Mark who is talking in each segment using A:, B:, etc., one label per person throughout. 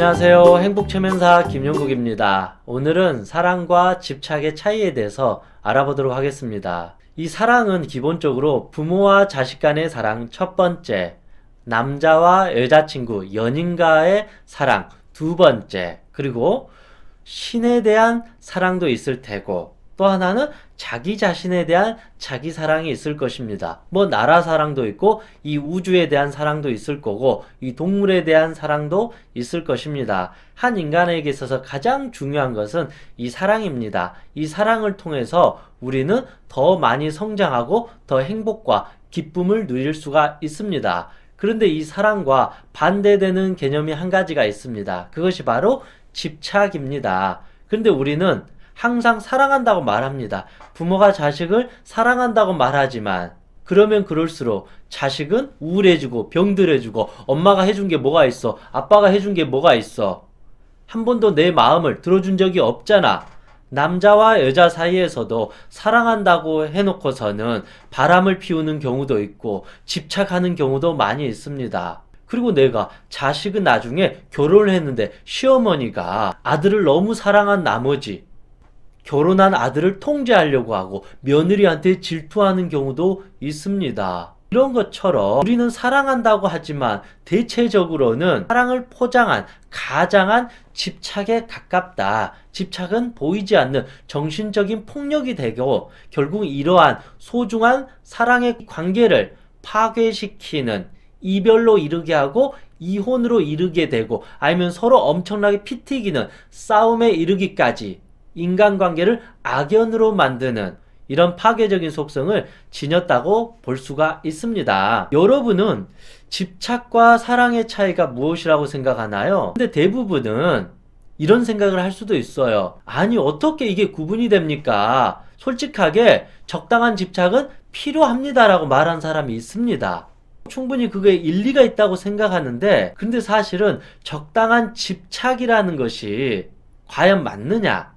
A: 안녕하세요. 행복최면사 김영국입니다. 오늘은 사랑과 집착의 차이에 대해서 알아보도록 하겠습니다. 이 사랑은 기본적으로 부모와 자식 간의 사랑 첫 번째, 남자와 여자친구, 연인과의 사랑 두 번째, 그리고 신에 대한 사랑도 있을 테고, 또 하나는 자기 자신에 대한 자기 사랑이 있을 것입니다. 뭐 나라 사랑도 있고 이 우주에 대한 사랑도 있을 거고 이 동물에 대한 사랑도 있을 것입니다. 한 인간에게 있어서 가장 중요한 것은 이 사랑입니다. 이 사랑을 통해서 우리는 더 많이 성장하고 더 행복과 기쁨을 누릴 수가 있습니다. 그런데 이 사랑과 반대되는 개념이 한 가지가 있습니다. 그것이 바로 집착입니다. 그런데 우리는 항상 사랑한다고 말합니다. 부모가 자식을 사랑한다고 말하지만 그러면 그럴수록 자식은 우울해지고 병들어지고 엄마가 해준 게 뭐가 있어? 아빠가 해준 게 뭐가 있어? 한 번도 내 마음을 들어준 적이 없잖아. 남자와 여자 사이에서도 사랑한다고 해놓고서는 바람을 피우는 경우도 있고 집착하는 경우도 많이 있습니다. 그리고 내가 자식은 나중에 결혼을 했는데 시어머니가 아들을 너무 사랑한 나머지 결혼한 아들을 통제하려고 하고 며느리한테 질투하는 경우도 있습니다. 이런 것처럼 우리는 사랑한다고 하지만 대체적으로는 사랑을 포장한 가장한 집착에 가깝다. 집착은 보이지 않는 정신적인 폭력이 되고 결국 이러한 소중한 사랑의 관계를 파괴시키는, 이별로 이르게 하고 이혼으로 이르게 되고 아니면 서로 엄청나게 피 튀기는 싸움에 이르기까지 인간관계를 악연으로 만드는 이런 파괴적인 속성을 지녔다고 볼 수가 있습니다. 여러분은 집착과 사랑의 차이가 무엇이라고 생각하나요? 근데 대부분은 이런 생각을 할 수도 있어요. 아니, 어떻게 이게 구분이 됩니까? 솔직하게 적당한 집착은 필요합니다라고 말한 사람이 있습니다. 충분히 그게 일리가 있다고 생각하는데, 근데 사실은 적당한 집착이라는 것이 과연 맞느냐?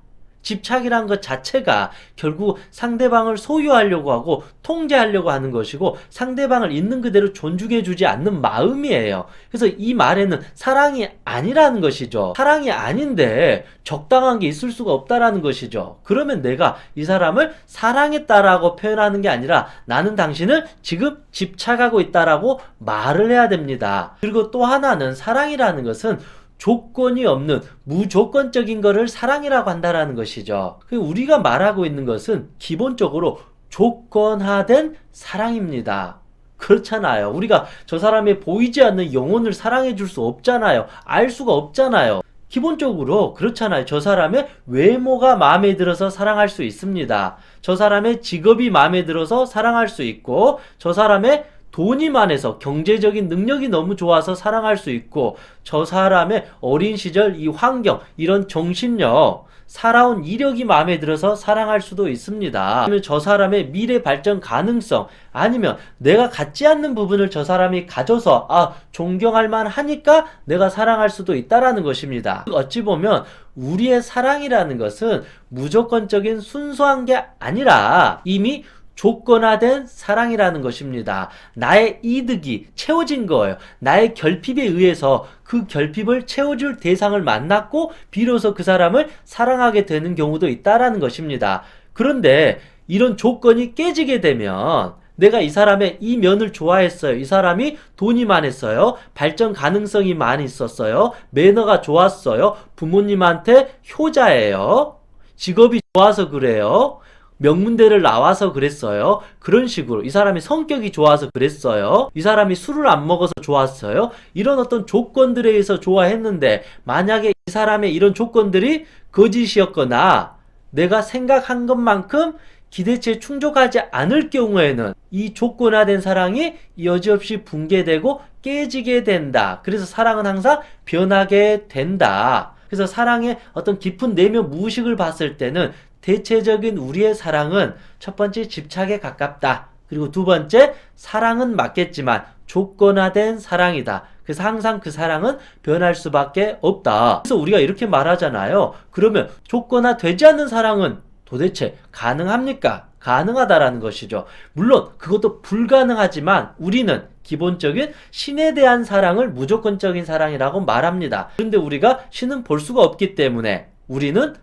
A: 집착이란 것 자체가 결국 상대방을 소유하려고 하고 통제하려고 하는 것이고 상대방을 있는 그대로 존중해주지 않는 마음이에요. 그래서 이 말에는 사랑이 아니라는 것이죠. 사랑이 아닌데 적당한 게 있을 수가 없다라는 것이죠. 그러면 내가 이 사람을 사랑했다라고 표현하는 게 아니라 나는 당신을 지금 집착하고 있다라고 말을 해야 됩니다. 그리고 또 하나는 사랑이라는 것은 조건이 없는 무조건적인 것을 사랑이라고 한다라는 것이죠. 우리가 말하고 있는 것은 기본적으로 조건화된 사랑입니다. 그렇잖아요. 우리가 저 사람의 보이지 않는 영혼을 사랑해 줄 수 없잖아요. 알 수가 없잖아요. 기본적으로 그렇잖아요. 저 사람의 외모가 마음에 들어서 사랑할 수 있습니다. 저 사람의 직업이 마음에 들어서 사랑할 수 있고 저 사람의 돈이 많아서 경제적인 능력이 너무 좋아서 사랑할 수 있고 저 사람의 어린 시절 이 환경, 이런 정신력, 살아온 이력이 마음에 들어서 사랑할 수도 있습니다. 아니면 저 사람의 미래 발전 가능성, 아니면 내가 갖지 않는 부분을 저 사람이 가져서 존경할 만하니까 내가 사랑할 수도 있다라는 것입니다. 어찌 보면 우리의 사랑이라는 것은 무조건적인 순수한 게 아니라 이미 조건화된 사랑이라는 것입니다. 나의 이득이 채워진 거예요. 나의 결핍에 의해서 그 결핍을 채워줄 대상을 만났고 비로소 그 사람을 사랑하게 되는 경우도 있다라는 것입니다. 그런데 이런 조건이 깨지게 되면 내가 이 사람의 이 면을 좋아했어요. 이 사람이 돈이 많았어요. 발전 가능성이 많이 있었어요. 매너가 좋았어요. 부모님한테 효자예요. 직업이 좋아서 그래요. 명문대를 나와서 그랬어요. 그런 식으로 이 사람이 성격이 좋아서 그랬어요. 이 사람이 술을 안 먹어서 좋았어요. 이런 어떤 조건들에 의해서 좋아했는데 만약에 이 사람의 이런 조건들이 거짓이었거나 내가 생각한 것만큼 기대치에 충족하지 않을 경우에는 이 조건화된 사랑이 여지없이 붕괴되고 깨지게 된다. 그래서 사랑은 항상 변하게 된다. 그래서 사랑의 어떤 깊은 내면 무의식을 봤을 때는 대체적인 우리의 사랑은 첫 번째 집착에 가깝다. 그리고 두 번째 사랑은 맞겠지만 조건화된 사랑이다. 그래서 항상 그 사랑은 변할 수밖에 없다. 그래서 우리가 이렇게 말하잖아요. 그러면 조건화되지 않는 사랑은 도대체 가능합니까? 가능하다라는 것이죠. 물론 그것도 불가능하지만 우리는 기본적인 신에 대한 사랑을 무조건적인 사랑이라고 말합니다. 그런데 우리가 신은 볼 수가 없기 때문에 우리는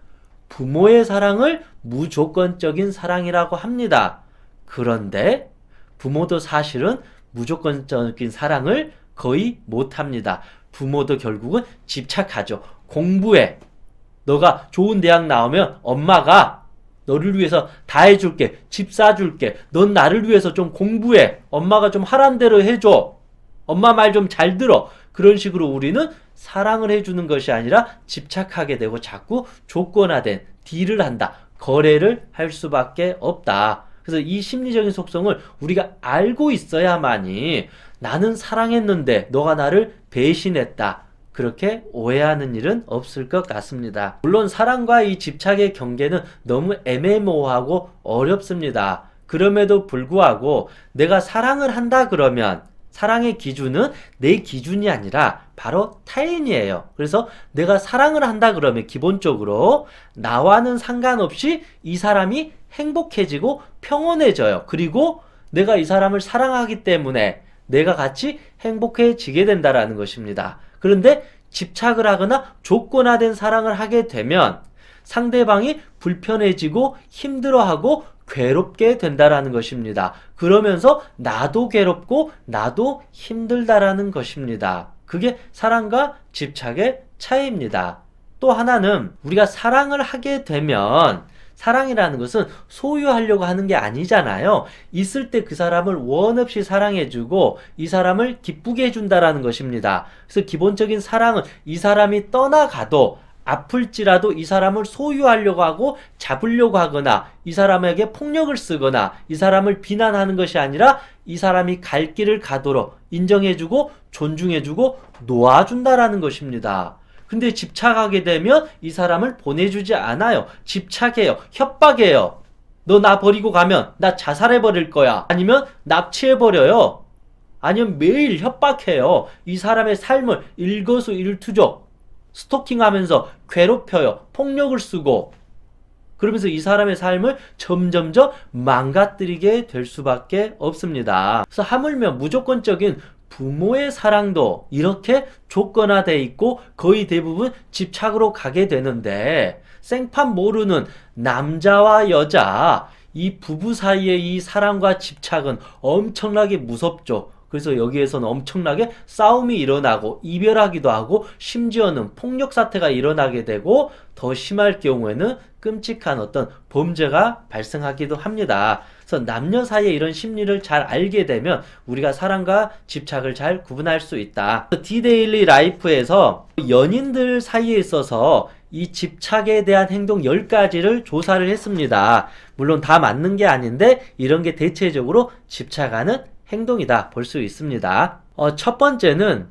A: 부모의 사랑을 무조건적인 사랑이라고 합니다. 그런데 부모도 사실은 무조건적인 사랑을 거의 못합니다. 부모도 결국은 집착하죠. 공부해. 너가 좋은 대학 나오면 엄마가 너를 위해서 다 해줄게. 집 사줄게. 넌 나를 위해서 좀 공부해. 엄마가 좀 하란 대로 해줘. 엄마 말 좀 잘 들어. 그런 식으로 우리는 사랑을 해주는 것이 아니라 집착하게 되고 자꾸 조건화된 딜을 한다. 거래를 할 수밖에 없다. 그래서 이 심리적인 속성을 우리가 알고 있어야만이 나는 사랑했는데 너가 나를 배신했다. 그렇게 오해하는 일은 없을 것 같습니다. 물론 사랑과 이 집착의 경계는 너무 애매모호하고 어렵습니다. 그럼에도 불구하고 내가 사랑을 한다 그러면 사랑의 기준은 내 기준이 아니라 바로 타인이에요. 그래서 내가 사랑을 한다 그러면 기본적으로 나와는 상관없이 이 사람이 행복해지고 평온해져요. 그리고 내가 이 사람을 사랑하기 때문에 내가 같이 행복해지게 된다라는 것입니다. 그런데 집착을 하거나 조건화된 사랑을 하게 되면 상대방이 불편해지고 힘들어하고 괴롭게 된다라는 것입니다. 그러면서 나도 괴롭고 나도 힘들다라는 것입니다. 그게 사랑과 집착의 차이입니다. 또 하나는 우리가 사랑을 하게 되면 사랑이라는 것은 소유하려고 하는 게 아니잖아요. 있을 때 그 사람을 원 없이 사랑해주고 이 사람을 기쁘게 해준다라는 것입니다. 그래서 기본적인 사랑은 이 사람이 떠나가도 아플지라도 이 사람을 소유하려고 하고 잡으려고 하거나 이 사람에게 폭력을 쓰거나 이 사람을 비난하는 것이 아니라 이 사람이 갈 길을 가도록 인정해주고 존중해주고 놓아준다라는 것입니다. 근데 집착하게 되면 이 사람을 보내주지 않아요. 집착해요. 협박해요. 너 나 버리고 가면 나 자살해버릴 거야. 아니면 납치해버려요. 아니면 매일 협박해요. 이 사람의 삶을 일거수일투족 스토킹하면서 괴롭혀요. 폭력을 쓰고 그러면서 이 사람의 삶을 점점점 망가뜨리게 될 수밖에 없습니다. 그래서 하물며 무조건적인 부모의 사랑도 이렇게 조건화되어 있고 거의 대부분 집착으로 가게 되는데 생판 모르는 남자와 여자 이 부부 사이의 이 사랑과 집착은 엄청나게 무섭죠. 그래서 여기에서는 엄청나게 싸움이 일어나고 이별하기도 하고 심지어는 폭력 사태가 일어나게 되고 더 심할 경우에는 끔찍한 어떤 범죄가 발생하기도 합니다. 그래서 남녀 사이에 이런 심리를 잘 알게 되면 우리가 사랑과 집착을 잘 구분할 수 있다. 디데일리 라이프에서 연인들 사이에 있어서 이 집착에 대한 행동 10가지를 조사를 했습니다. 물론 다 맞는 게 아닌데 이런 게 대체적으로 집착하는 행동이다 볼 수 있습니다. 첫 번째는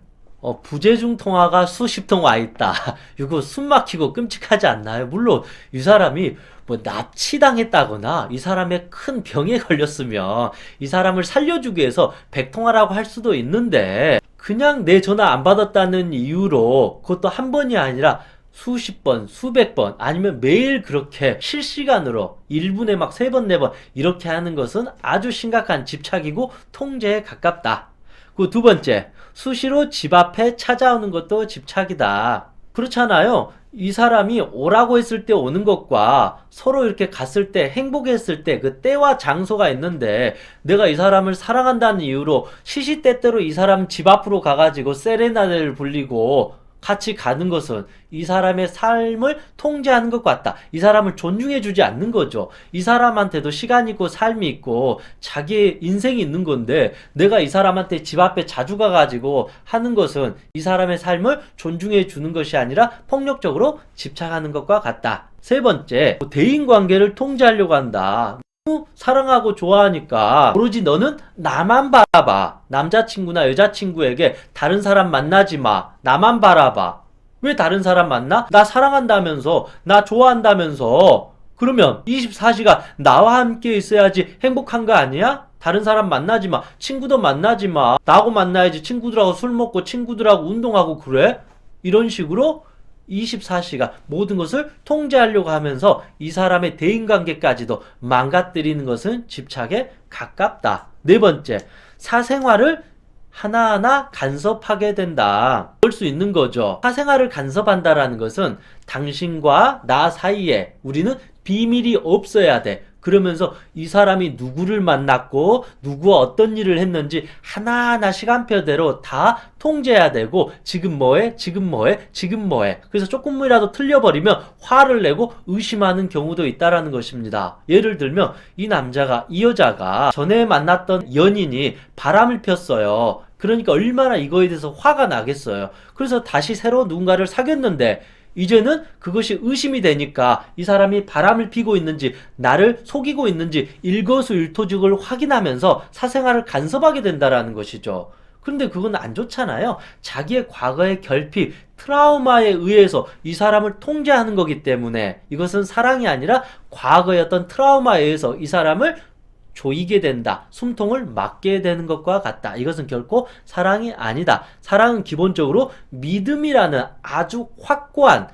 A: 부재중 통화가 수십 통 와 있다. 이거 숨 막히고 끔찍하지 않나요? 물론 이 사람이 뭐 납치당했다거나 이 사람의 큰 병에 걸렸으면 이 사람을 살려주기 위해서 100통화라고 할 수도 있는데 그냥 내 전화 안 받았다는 이유로 그것도 한 번이 아니라 수십 번, 수백 번, 아니면 매일 그렇게 실시간으로 1분에 막 3번, 4번 이렇게 하는 것은 아주 심각한 집착이고 통제에 가깝다. 그 두 번째, 수시로 집 앞에 찾아오는 것도 집착이다. 그렇잖아요. 이 사람이 오라고 했을 때 오는 것과 서로 이렇게 갔을 때 행복했을 때 그 때와 장소가 있는데 내가 이 사람을 사랑한다는 이유로 시시때때로 이 사람 집 앞으로 가가지고 세레나데를 불리고 같이 가는 것은 이 사람의 삶을 통제하는 것 같다. 이 사람을 존중해주지 않는 거죠. 이 사람한테도 시간이 있고 삶이 있고 자기의 인생이 있는 건데 내가 이 사람한테 집 앞에 자주 가가지고 하는 것은 이 사람의 삶을 존중해주는 것이 아니라 폭력적으로 집착하는 것과 같다. 세 번째, 대인관계를 통제하려고 한다. 사랑하고 좋아하니까 오로지 너는 나만 바라봐. 남자친구나 여자친구에게 다른 사람 만나지 마. 나만 바라봐. 왜 다른 사람 만나? 나 사랑한다면서, 나 좋아한다면서. 그러면 24시간 나와 함께 있어야지 행복한 거 아니야? 다른 사람 만나지 마. 친구도 만나지 마. 나하고 만나야지. 친구들하고 술 먹고 친구들하고 운동하고 그래? 이런 식으로 24시간 모든 것을 통제하려고 하면서 이 사람의 대인관계까지도 망가뜨리는 것은 집착에 가깝다. 네 번째, 사생활을 하나하나 간섭하게 된다. 그럴 수 있는 거죠. 사생활을 간섭한다라는 것은 당신과 나 사이에 우리는 비밀이 없어야 돼. 그러면서 이 사람이 누구를 만났고 누구와 어떤 일을 했는지 하나하나 시간표대로 다 통제해야 되고 지금 뭐해? 지금 뭐해? 지금 뭐해? 그래서 조금이라도 틀려버리면 화를 내고 의심하는 경우도 있다라는 것입니다. 예를 들면 이 남자가 이 여자가 전에 만났던 연인이 바람을 폈어요. 그러니까 얼마나 이거에 대해서 화가 나겠어요. 그래서 다시 새로 누군가를 사귀었는데 이제는 그것이 의심이 되니까 이 사람이 바람을 피고 있는지 나를 속이고 있는지 일거수일투족을 확인하면서 사생활을 간섭하게 된다라는 것이죠. 그런데 그건 안 좋잖아요. 자기의 과거의 결핍, 트라우마에 의해서 이 사람을 통제하는 거기 때문에 이것은 사랑이 아니라 과거의 어떤 트라우마에 의해서 이 사람을 조이게 된다. 숨통을 막게 되는 것과 같다. 이것은 결코 사랑이 아니다. 사랑은 기본적으로 믿음이라는 아주 확고한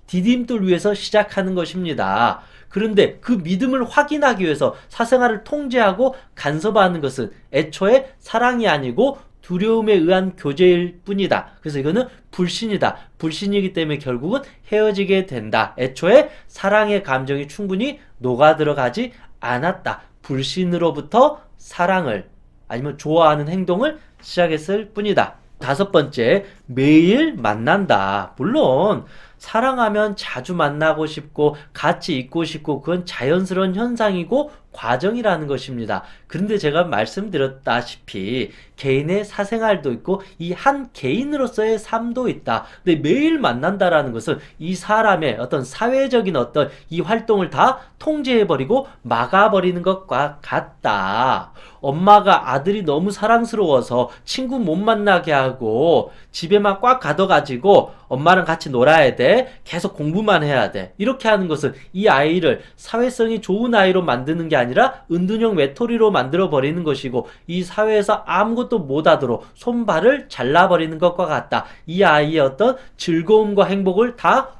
A: 디딤돌 위에서 시작하는 것입니다. 그런데 그 믿음을 확인하기 위해서 사생활을 통제하고 간섭하는 것은 애초에 사랑이 아니고 두려움에 의한 교제일 뿐이다. 그래서 이거는 불신이다. 불신이기 때문에 결국은 헤어지게 된다. 애초에 사랑의 감정이 충분히 녹아들어가지 않았다. 불신으로부터 사랑을 아니면 좋아하는 행동을 시작했을 뿐이다. 다섯 번째, 매일 만난다. 물론 사랑하면 자주 만나고 싶고 같이 있고 싶고 그건 자연스러운 현상이고 과정이라는 것입니다. 그런데 제가 말씀드렸다시피 개인의 사생활도 있고 이 한 개인으로서의 삶도 있다. 근데 매일 만난다라는 것은 이 사람의 어떤 사회적인 어떤 이 활동을 다 통제해버리고 막아버리는 것과 같다. 엄마가 아들이 너무 사랑스러워서 친구 못 만나게 하고 집에만 꽉 가둬가지고 엄마랑 같이 놀아야 돼. 계속 공부만 해야 돼. 이렇게 하는 것은 이 아이를 사회성이 좋은 아이로 만드는 게 아니라 은둔형 외톨이로 만들어버리는 것이고 이 사회에서 아무것도 못하도록 손발을 잘라버리는 것과 같다. 이 아이의 어떤 즐거움과 행복을 다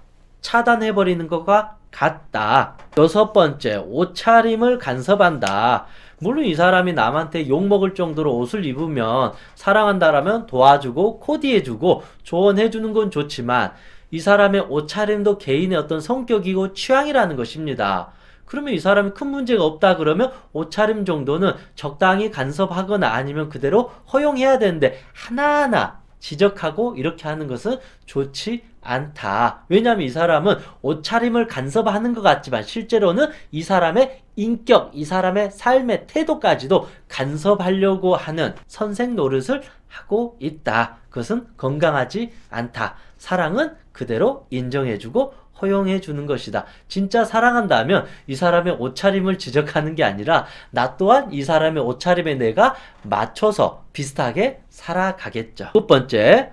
A: 차단해버리는 것과 같다. 여섯 번째, 옷차림을 간섭한다. 물론 이 사람이 남한테 욕먹을 정도로 옷을 입으면 사랑한다라면 도와주고 코디해주고 조언해주는 건 좋지만 이 사람의 옷차림도 개인의 어떤 성격이고 취향이라는 것입니다. 그러면 이 사람이 큰 문제가 없다 그러면 옷차림 정도는 적당히 간섭하거나 아니면 그대로 허용해야 되는데 하나하나 지적하고 이렇게 하는 것은 좋지 않다. 왜냐하면 이 사람은 옷차림을 간섭하는 것 같지만 실제로는 이 사람의 인격, 이 사람의 삶의 태도까지도 간섭하려고 하는 선생 노릇을 하고 있다. 그것은 건강하지 않다. 사랑은 그대로 인정해주고 허용해주는 것이다. 진짜 사랑한다면 이 사람의 옷차림을 지적하는 게 아니라 나 또한 이 사람의 옷차림에 내가 맞춰서 비슷하게 살아가겠죠. 첫 번째,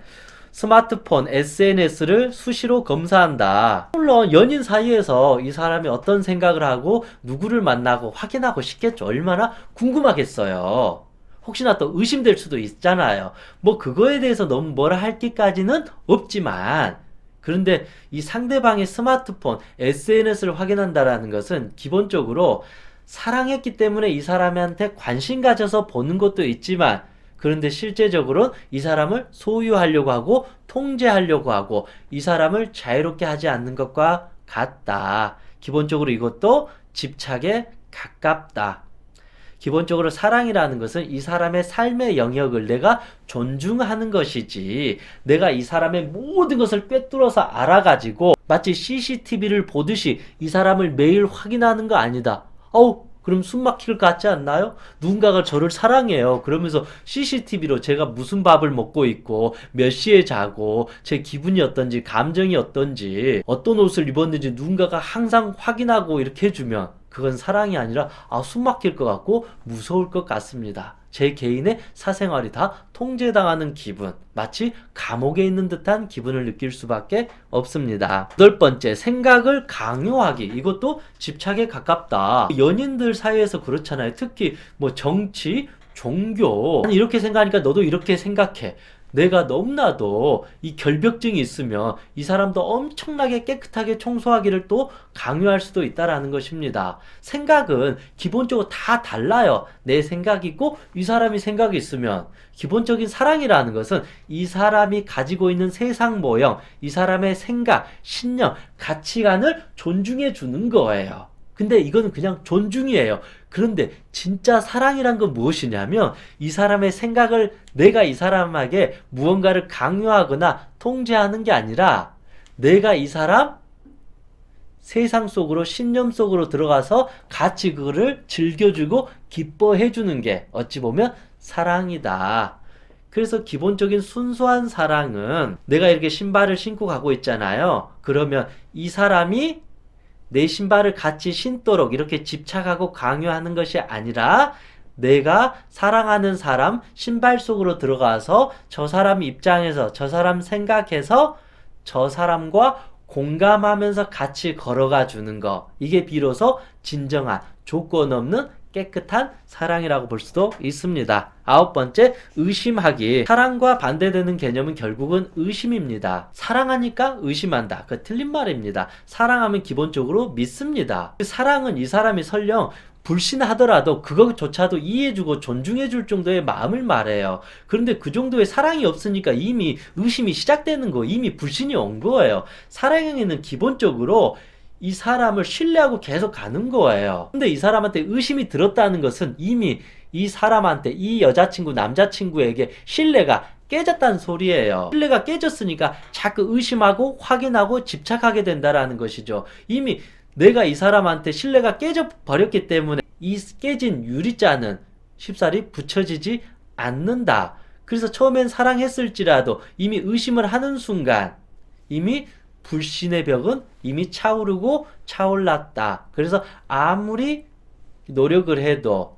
A: 스마트폰, SNS를 수시로 검사한다. 물론 연인 사이에서 이 사람이 어떤 생각을 하고 누구를 만나고 확인하고 싶겠죠. 얼마나 궁금하겠어요. 혹시나 또 의심될 수도 있잖아요. 뭐 그거에 대해서 너무 뭐라 할 게까지는 없지만 그런데 이 상대방의 스마트폰, SNS를 확인한다라는 것은 기본적으로 사랑했기 때문에 이 사람한테 관심 가져서 보는 것도 있지만 그런데 실제적으로 이 사람을 소유하려고 하고 통제하려고 하고 이 사람을 자유롭게 하지 않는 것과 같다. 기본적으로 이것도 집착에 가깝다. 기본적으로 사랑이라는 것은 이 사람의 삶의 영역을 내가 존중하는 것이지 내가 이 사람의 모든 것을 꿰뚫어서 알아가지고 마치 CCTV를 보듯이 이 사람을 매일 확인하는 거 아니다. 그럼 숨 막힐 것 같지 않나요? 누군가가 저를 사랑해요. 그러면서 CCTV로 제가 무슨 밥을 먹고 있고 몇 시에 자고 제 기분이 어떤지 감정이 어떤지 어떤 옷을 입었는지 누군가가 항상 확인하고 이렇게 해주면 그건 사랑이 아니라 숨 막힐 것 같고 무서울 것 같습니다. 제 개인의 사생활이 다 통제당하는 기분, 마치 감옥에 있는 듯한 기분을 느낄 수밖에 없습니다. 여덟 번째, 생각을 강요하기. 이것도 집착에 가깝다. 연인들 사이에서 그렇잖아요. 특히 뭐 정치, 종교. 이렇게 생각하니까 너도 이렇게 생각해. 내가 너무나도 이 결벽증이 있으면 이 사람도 엄청나게 깨끗하게 청소하기를 또 강요할 수도 있다라는 것입니다. 생각은 기본적으로 다 달라요. 내 생각이고 이 사람이 생각이 있으면 기본적인 사랑이라는 것은 이 사람이 가지고 있는 세상 모형, 이 사람의 생각, 신념, 가치관을 존중해 주는 거예요. 근데 이거는 그냥 존중이에요. 그런데 진짜 사랑이란 건 무엇이냐면 이 사람의 생각을 내가 이 사람에게 무언가를 강요하거나 통제하는 게 아니라 내가 이 사람 세상 속으로 신념 속으로 들어가서 같이 그거를 즐겨주고 기뻐해주는 게 어찌 보면 사랑이다. 그래서 기본적인 순수한 사랑은 내가 이렇게 신발을 신고 가고 있잖아요. 그러면 이 사람이 내 신발을 같이 신도록 이렇게 집착하고 강요하는 것이 아니라 내가 사랑하는 사람 신발 속으로 들어가서 저 사람 입장에서 저 사람 생각해서 저 사람과 공감하면서 같이 걸어가 주는 거. 이게 비로소 진정한 조건 없는 깨끗한 사랑이라고 볼 수도 있습니다. 9번째, 의심하기. 사랑과 반대되는 개념은 결국은 의심입니다. 사랑하니까 의심한다. 그 틀린 말입니다. 사랑하면 기본적으로 믿습니다. 사랑은 이 사람이 설령 불신하더라도 그것조차도 이해해주고 존중해줄 정도의 마음을 말해요. 그런데 그 정도의 사랑이 없으니까 이미 의심이 시작되는 거, 이미 불신이 온 거예요. 사랑에는 기본적으로 이 사람을 신뢰하고 계속 가는 거예요. 근데 이 사람한테 의심이 들었다는 것은 이미 이 사람한테, 이 여자친구, 남자친구에게 신뢰가 깨졌다는 소리예요. 신뢰가 깨졌으니까 자꾸 의심하고 확인하고 집착하게 된다라는 것이죠. 이미 내가 이 사람한테 신뢰가 깨져버렸기 때문에 이 깨진 유리잔은 쉽사리 붙여지지 않는다. 그래서 처음엔 사랑했을지라도 이미 의심을 하는 순간 이미 불신의 벽은 이미 차오르고 차올랐다. 그래서 아무리 노력을 해도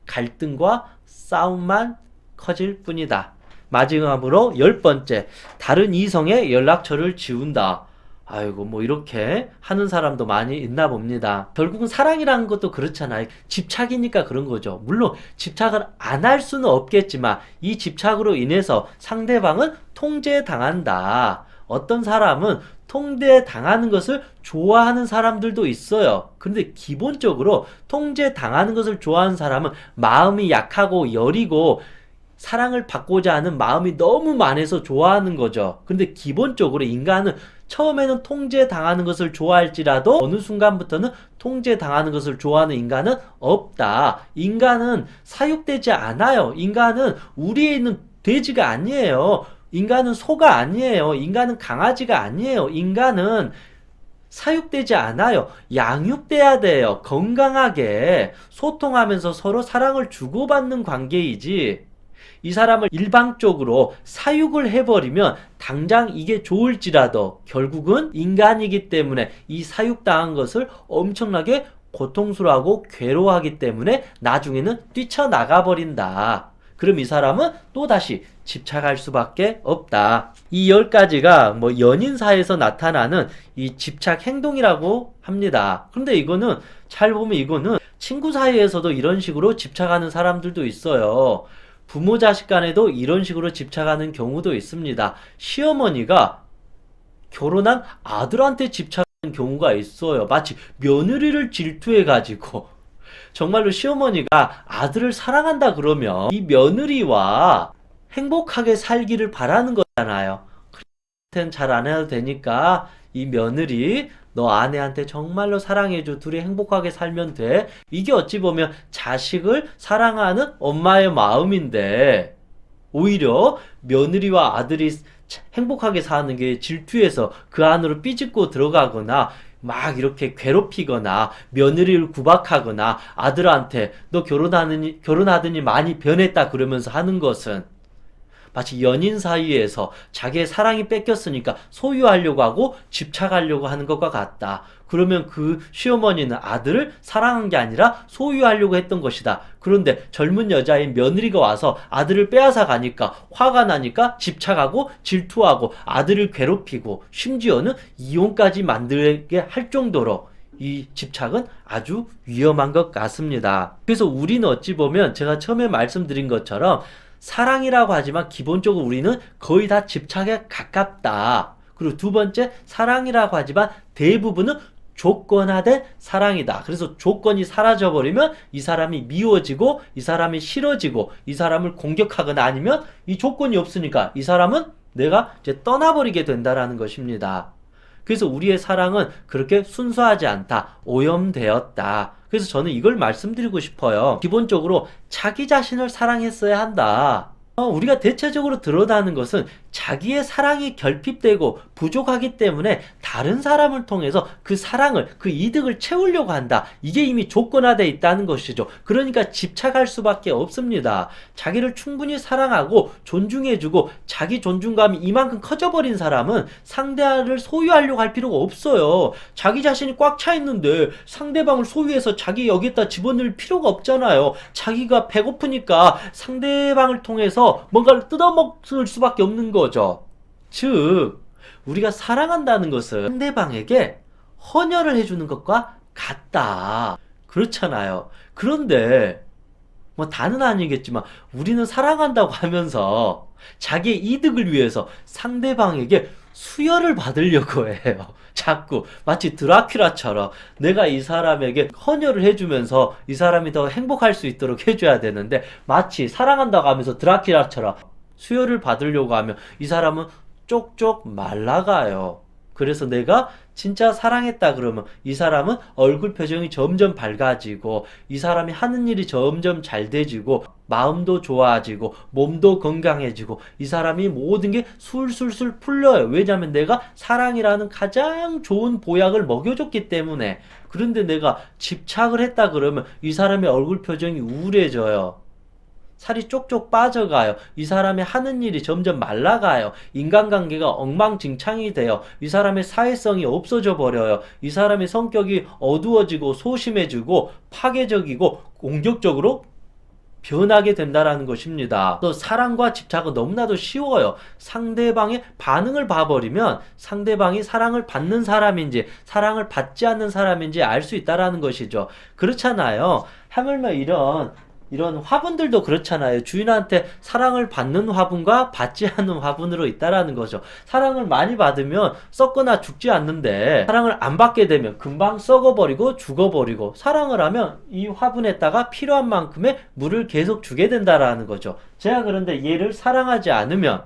A: 갈등과 싸움만 커질 뿐이다. 마지막으로 10번째, 다른 이성의 연락처를 지운다. 아이고 뭐 이렇게 하는 사람도 많이 있나 봅니다. 결국은 사랑이라는 것도 그렇잖아요. 집착이니까 그런 거죠. 물론 집착을 안 할 수는 없겠지만 이 집착으로 인해서 상대방은 통제당한다. 어떤 사람은 통제당하는 것을 좋아하는 사람들도 있어요. 그런데 기본적으로 통제당하는 것을 좋아하는 사람은 마음이 약하고 여리고 사랑을 받고자 하는 마음이 너무 많아서 좋아하는 거죠. 근데 기본적으로 인간은 처음에는 통제당하는 것을 좋아할지라도 어느 순간부터는 통제당하는 것을 좋아하는 인간은 없다. 인간은 사육되지 않아요. 인간은 우리에 있는 돼지가 아니에요. 인간은 소가 아니에요. 인간은 강아지가 아니에요. 인간은 사육되지 않아요. 양육돼야 돼요. 건강하게 소통하면서 서로 사랑을 주고받는 관계이지 이 사람을 일방적으로 사육을 해버리면 당장 이게 좋을지라도 결국은 인간이기 때문에 이 사육당한 것을 엄청나게 고통스러워하고 괴로워하기 때문에 나중에는 뛰쳐나가 버린다. 그럼 이 사람은 또다시 집착할 수밖에 없다. 이 10가지가 뭐 연인 사이에서 나타나는 이 집착 행동이라고 합니다. 그런데 이거는 잘 보면 이거는 친구 사이에서도 이런 식으로 집착하는 사람들도 있어요. 부모 자식 간에도 이런 식으로 집착하는 경우도 있습니다. 시어머니가 결혼한 아들한테 집착하는 경우가 있어요. 마치 며느리를 질투해가지고 정말로 시어머니가 아들을 사랑한다 그러면 이 며느리와 행복하게 살기를 바라는 거잖아요. 그한테는 잘 안 해도 되니까 이 며느리 너 아내한테 정말로 사랑해줘. 둘이 행복하게 살면 돼. 이게 어찌 보면 자식을 사랑하는 엄마의 마음인데 오히려 며느리와 아들이 행복하게 사는 게 질투해서 그 안으로 삐집고 들어가거나 막 이렇게 괴롭히거나 며느리를 구박하거나 아들한테 너 결혼하더니 많이 변했다 그러면서 하는 것은 마치 연인 사이에서 자기의 사랑이 뺏겼으니까 소유하려고 하고 집착하려고 하는 것과 같다. 그러면 그 시어머니는 아들을 사랑한 게 아니라 소유하려고 했던 것이다. 그런데 젊은 여자인 며느리가 와서 아들을 빼앗아 가니까 화가 나니까 집착하고 질투하고 아들을 괴롭히고 심지어는 이혼까지 만들게 할 정도로 이 집착은 아주 위험한 것 같습니다. 그래서 우리는 어찌 보면 제가 처음에 말씀드린 것처럼 사랑이라고 하지만 기본적으로 우리는 거의 다 집착에 가깝다. 그리고 두 번째, 사랑이라고 하지만 대부분은 조건화된 사랑이다. 그래서 조건이 사라져버리면 이 사람이 미워지고 이 사람이 싫어지고 이 사람을 공격하거나 아니면 이 조건이 없으니까 이 사람은 내가 이제 떠나버리게 된다라는 것입니다. 그래서 우리의 사랑은 그렇게 순수하지 않다. 오염되었다. 그래서 저는 이걸 말씀드리고 싶어요. 기본적으로 자기 자신을 사랑했어야 한다. 우리가 대체적으로 드러나는 것은 자기의 사랑이 결핍되고 부족하기 때문에 다른 사람을 통해서 그 사랑을, 그 이득을 채우려고 한다. 이게 이미 조건화되어 있다는 것이죠. 그러니까 집착할 수밖에 없습니다. 자기를 충분히 사랑하고 존중해주고 자기 존중감이 이만큼 커져버린 사람은 상대를 소유하려고 할 필요가 없어요. 자기 자신이 꽉 차 있는데 상대방을 소유해서 자기 여기에다 집어넣을 필요가 없잖아요. 자기가 배고프니까 상대방을 통해서 뭔가를 뜯어먹을 수밖에 없는 거죠. 즉, 우리가 사랑한다는 것은 상대방에게 헌혈을 해주는 것과 같다. 그렇잖아요. 그런데 뭐 다는 아니겠지만 우리는 사랑한다고 하면서 자기의 이득을 위해서 상대방에게 수혈을 받으려고 해요. 자꾸 마치 드라큘라처럼 내가 이 사람에게 헌혈을 해주면서 이 사람이 더 행복할 수 있도록 해줘야 되는데 마치 사랑한다고 하면서 드라큘라처럼 수혈을 받으려고 하면 이 사람은 쪽쪽 말라가요. 그래서 내가 진짜 사랑했다 그러면 이 사람은 얼굴 표정이 점점 밝아지고 이 사람이 하는 일이 점점 잘 돼지고 마음도 좋아지고 몸도 건강해지고 이 사람이 모든 게 술술술 풀려요. 왜냐하면 내가 사랑이라는 가장 좋은 보약을 먹여줬기 때문에. 그런데 내가 집착을 했다 그러면 이 사람의 얼굴 표정이 우울해져요. 살이 쪽쪽 빠져가요. 이 사람의 하는 일이 점점 말라가요. 인간관계가 엉망진창이 돼요. 이 사람의 사회성이 없어져 버려요. 이 사람의 성격이 어두워지고 소심해지고 파괴적이고 공격적으로 변하게 된다라는 것입니다. 또 사랑과 집착은 너무나도 쉬워요. 상대방의 반응을 봐버리면 상대방이 사랑을 받는 사람인지 사랑을 받지 않는 사람인지 알 수 있다라는 것이죠. 그렇잖아요. 하물며 이런 화분들도 그렇잖아요. 주인한테 사랑을 받는 화분과 받지 않는 화분으로 있다라는 거죠. 사랑을 많이 받으면 썩거나 죽지 않는데 사랑을 안 받게 되면 금방 썩어버리고 죽어버리고 사랑을 하면 이 화분에다가 필요한 만큼의 물을 계속 주게 된다라는 거죠. 제가 그런데 얘를 사랑하지 않으면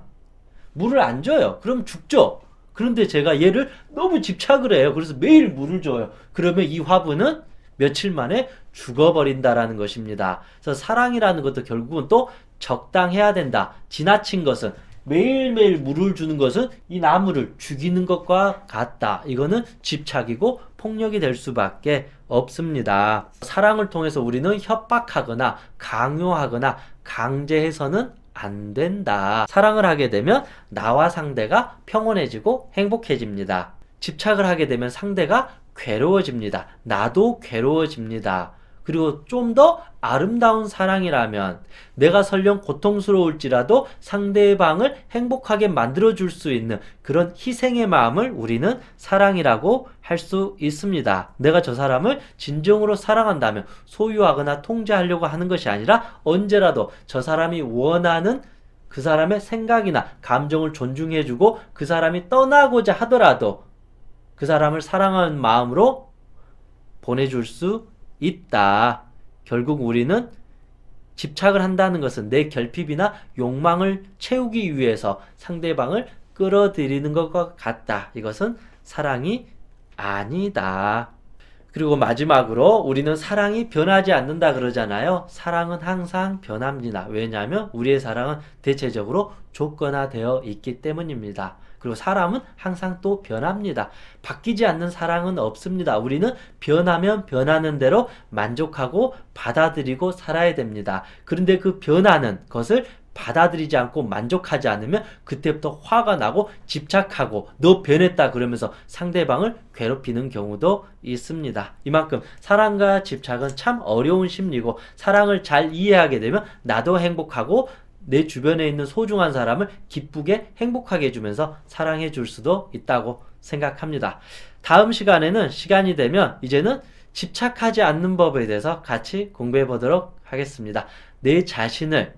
A: 물을 안 줘요. 그럼 죽죠. 그런데 제가 얘를 너무 집착을 해요. 그래서 매일 물을 줘요. 그러면 이 화분은 며칠 만에 죽어버린다라는 것입니다. 그래서 사랑이라는 것도 결국은 또 적당해야 된다. 지나친 것은 매일매일 물을 주는 것은 이 나무를 죽이는 것과 같다. 이거는 집착이고 폭력이 될 수밖에 없습니다. 사랑을 통해서 우리는 협박하거나 강요하거나 강제해서는 안 된다. 사랑을 하게 되면 나와 상대가 평온해지고 행복해집니다. 집착을 하게 되면 상대가 괴로워집니다. 나도 괴로워집니다. 그리고 좀 더 아름다운 사랑이라면 내가 설령 고통스러울지라도 상대방을 행복하게 만들어줄 수 있는 그런 희생의 마음을 우리는 사랑이라고 할 수 있습니다. 내가 저 사람을 진정으로 사랑한다면 소유하거나 통제하려고 하는 것이 아니라 언제라도 저 사람이 원하는 그 사람의 생각이나 감정을 존중해주고 그 사람이 떠나고자 하더라도 그 사람을 사랑하는 마음으로 보내줄 수 있다. 결국 우리는 집착을 한다는 것은 내 결핍이나 욕망을 채우기 위해서 상대방을 끌어들이는 것과 같다. 이것은 사랑이 아니다. 그리고 마지막으로 우리는 사랑이 변하지 않는다 그러잖아요. 사랑은 항상 변합니다. 왜냐하면 우리의 사랑은 대체적으로 조건화되어 있기 때문입니다. 그리고 사람은 항상 또 변합니다. 바뀌지 않는 사랑은 없습니다. 우리는 변하면 변하는 대로 만족하고 받아들이고 살아야 됩니다. 그런데 그 변하는 것을 받아들이지 않고 만족하지 않으면 그때부터 화가 나고 집착하고 너 변했다 그러면서 상대방을 괴롭히는 경우도 있습니다. 이만큼 사랑과 집착은 참 어려운 심리고 사랑을 잘 이해하게 되면 나도 행복하고 내 주변에 있는 소중한 사람을 기쁘게 행복하게 해주면서 사랑해 줄 수도 있다고 생각합니다. 다음 시간에는 시간이 되면 이제는 집착하지 않는 법에 대해서 같이 공부해 보도록 하겠습니다. 내 자신을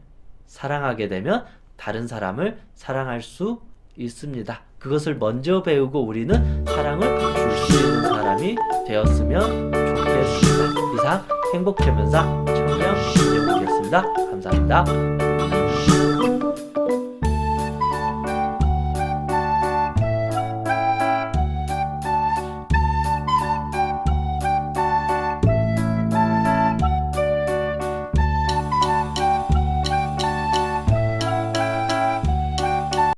A: 사랑하게 되면 다른 사람을 사랑할 수 있습니다. 그것을 먼저 배우고 우리는 사랑을 줄 수 있는 사람이 되었으면 좋겠습니다. 이상 행복천면사 청년 김영국이었습니다. 감사합니다.